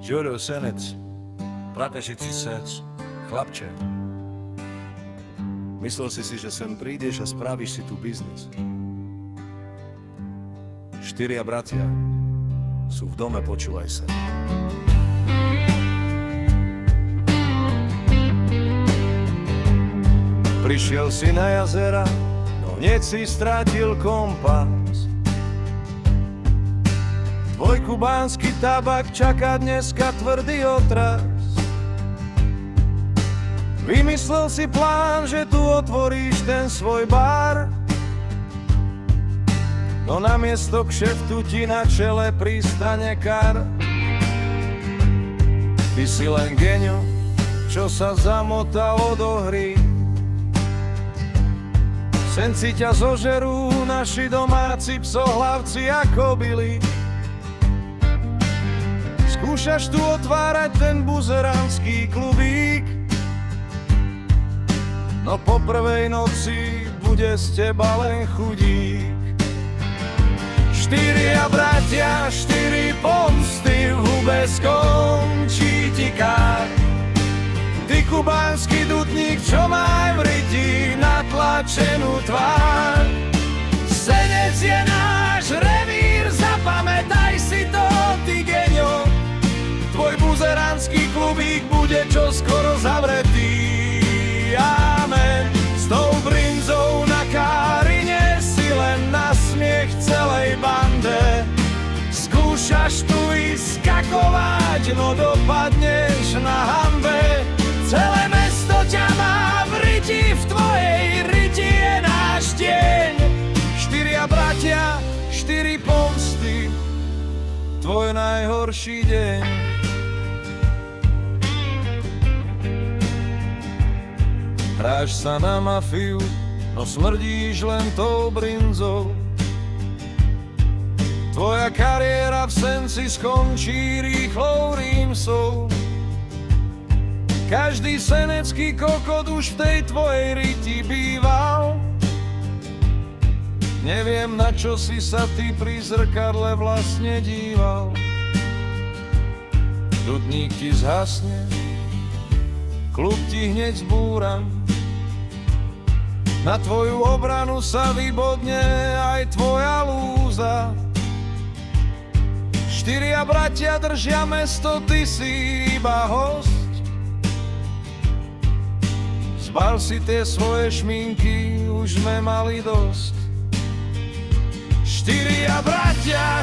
Juro Senec, pratešici sec, chlapče. Myslel si, že sem prídeš a spravíš si tu biznis. 4 bratia sú v dome, počúvaj sa. Prišiel si na jazera, no hneď si strátil kompas. Tvoj kubánsky tabak čaká dneska tvrdý otras. Vymyslel si plán, že tu otvoríš ten svoj bar, no namiesto kšeftu ti na čele pristane kar. Ty si len geňo, čo sa zamotalo do hry. Sen si ťa zožerú naši domáci psohlavci a kobily. Skúšaš tu otvárať ten buzeránsky klubík, no po prvej noci bude z teba len chudík. 4 bratia, 4 pomsty, v hube skončí ti kár. Ty kubánsky dutník, čo má aj v ryti natlačenú tvár. Senec je náš revír, zapamätaj si to, ty geňo. Tvoj buzeránsky klubík bude čoskoro zavretý. Amen. S tou brinzou na Kárine si len na smiech celej bande. Skúšaš tu ísť skakovať, no dopadneš na hanbe. Celé mesto ťa má v riti, v tvojej riti je náš deň. 4 bratia, 4 pomsty, tvoj najhorší deň. Hráš sa na mafiu, no smrdíš len tou brinzou. Tvoja kariéra v Senci skončí rýchlou rímsou. Každý senecký kokot už v tej tvojej riti býval. Neviem, na čo si sa ty pri zrkadle vlastne díval. Dutník ti zhasne, klub ti hneď zbúram. Na tvoju obranu sa vybodne aj tvoja lúza. 4 bratia držia mesto, ty si iba host. Zbal si tie svoje šminky, už sme mali dosť. 4 bratia,